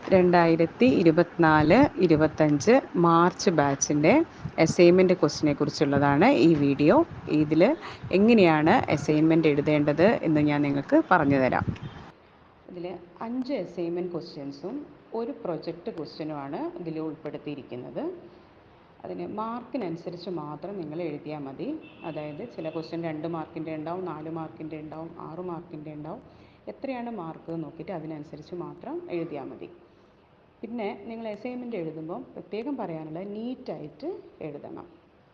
2024-25 March ബാച്ചിൻ്റെ assignment ക്വസ്റ്റിനെ കുറിച്ചുള്ളതാണ് ഈ video. ഇതിൽ എങ്ങനെയാണ് അസൈൻമെൻറ്റ് എഴുതേണ്ടത് എന്ന് ഞാൻ നിങ്ങൾക്ക് പറഞ്ഞു തരാം. ഇതിൽ 5 അസൈൻമെൻറ്റ് ക്വസ്റ്റ്യൻസും ഒരു പ്രൊജക്റ്റ് ക്വസ്റ്റ്യനുമാണ് ഇതിൽ ഉൾപ്പെടുത്തിയിരിക്കുന്നത്. അതിന് മാർക്കിനനുസരിച്ച് മാത്രം നിങ്ങൾ എഴുതിയാൽ മതി. അതായത് ചില ക്വസ്റ്റ്യൻ 2 മാർക്കിൻ്റെ ഉണ്ടാവും, 4 മാർക്കിൻ്റെ ഉണ്ടാവും, 6 മാർക്കിൻ്റെ ഉണ്ടാവും. എത്രയാണ് മാർക്ക് നോക്കിയിട്ട് അതിനനുസരിച്ച് മാത്രം എഴുതിയാൽ മതി. പിന്നെ നിങ്ങൾ അസൈൻമെൻറ്റ് എഴുതുമ്പോൾ പ്രത്യേകം പറയാനുള്ളത് നീറ്റായിട്ട് എഴുതണം.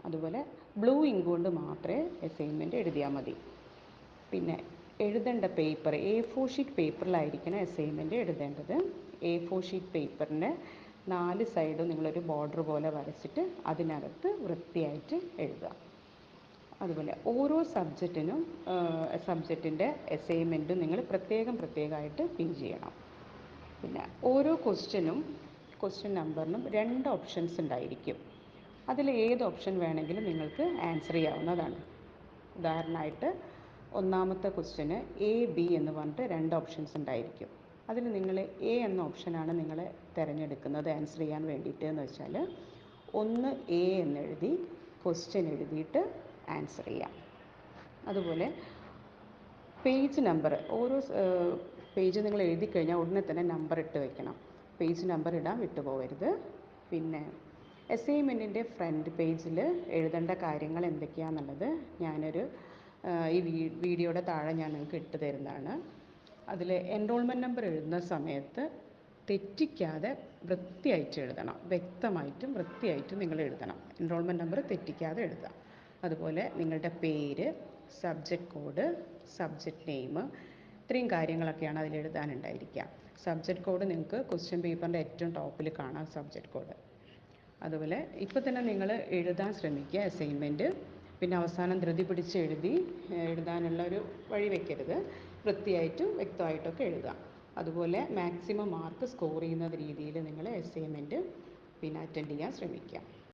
അതുപോലെ ബ്ലൂ ഇങ്ക് കൊണ്ട് മാത്രമേ അസൈൻമെൻറ്റ് എഴുതിയാൽ മതി. പിന്നെ എഴുതേണ്ട പേപ്പർ A4 ഷീറ്റ് പേപ്പറിലായിരിക്കണം അസൈൻമെൻറ്റ് എഴുതേണ്ടത്. A4 ഷീറ്റ് പേപ്പറിൻ്റെ 4 സൈഡും നിങ്ങളൊരു ബോർഡർ പോലെ വരച്ചിട്ട് അതിനകത്ത് വൃത്തിയായിട്ട് എഴുതുക. അതുപോലെ ഓരോ സബ്ജക്റ്റിൻ്റെ അസൈൻമെൻറ്റും നിങ്ങൾ പ്രത്യേകമായിട്ട് പിൻ ചെയ്യണം. പിന്നെ ഓരോ ക്വസ്റ്റ്യൻ നമ്പറിനും 2 ഓപ്ഷൻസ് ഉണ്ടായിരിക്കും. അതിൽ ഏത് ഓപ്ഷൻ വേണമെങ്കിലും നിങ്ങൾക്ക് ആൻസർ ചെയ്യാവുന്നതാണ്. ഉദാഹരണമായിട്ട് ഒന്നാമത്തെ ക്വസ്റ്റ്യന് A, B എന്ന് പറഞ്ഞിട്ട് 2 ഓപ്ഷൻസ് ഉണ്ടായിരിക്കും. അതിൽ നിങ്ങൾ A എന്ന ഓപ്ഷനാണ് നിങ്ങൾ തിരഞ്ഞെടുക്കുന്നത് ആൻസർ ചെയ്യാൻ വേണ്ടിയിട്ട് എന്ന് വെച്ചാൽ 1 A എന്നെഴുതി ക്വസ്റ്റ്യൻ എഴുതിയിട്ട് ആൻസർ ചെയ്യാം. അതുപോലെ പേജ് നമ്പർ ഓരോ പേജ് നിങ്ങൾ എഴുതി കഴിഞ്ഞാൽ ഉടനെ തന്നെ നമ്പർ ഇട്ട് വയ്ക്കണം. പേജ് നമ്പർ ഇടാൻ വിട്ടുപോകരുത്. പിന്നെ അസൈൻമെൻറ്റിൻ്റെ ഫ്രണ്ട് പേജിൽ എഴുതേണ്ട കാര്യങ്ങൾ എന്തൊക്കെയാണെന്നുള്ളത് ഞാനൊരു ഈ വീഡിയോയുടെ താഴെ ഞാൻ നിങ്ങൾക്ക് ഇട്ട് തരുന്നതാണ്. അതിൽ എൻറോൾമെൻറ്റ് നമ്പർ എഴുതുന്ന സമയത്ത് തെറ്റിക്കാതെ വൃത്തിയായിട്ട് എഴുതണം. വ്യക്തമായിട്ടും വൃത്തിയായിട്ടും നിങ്ങൾ എഴുതണം. എൻറോൾമെൻറ്റ് നമ്പർ തെറ്റിക്കാതെ എഴുതുക. അതുപോലെ നിങ്ങളുടെ പേര്, സബ്ജക്റ്റ് കോഡ്, സബ്ജക്റ്റ് നെയിം, ഇത്രയും കാര്യങ്ങളൊക്കെയാണ് അതിൽ എഴുതാനുണ്ടായിരിക്കുക. സബ്ജക്റ്റ് കോഡ് നിങ്ങൾക്ക് ക്വസ്റ്റ്യൻ പേപ്പറിൻ്റെ ഏറ്റവും ടോപ്പിൽ കാണാം സബ്ജക്റ്റ് കോഡ്. അതുപോലെ ഇപ്പോൾ തന്നെ നിങ്ങൾ എഴുതാൻ ശ്രമിക്കുക അസൈൻമെൻറ്റ്. പിന്നെ അവസാനം ധൃതി പിടിച്ച് എഴുതാനുള്ള ഒരു വഴി വയ്ക്കരുത്. വൃത്തിയായിട്ടും വ്യക്തമായിട്ടൊക്കെ എഴുതുക. അതുപോലെ മാക്സിമം മാർക്ക് സ്കോർ ചെയ്യുന്ന രീതിയിൽ നിങ്ങൾ അസൈൻമെൻറ്റ് പിന്നെ അറ്റൻഡ് ചെയ്യാൻ ശ്രമിക്കുക.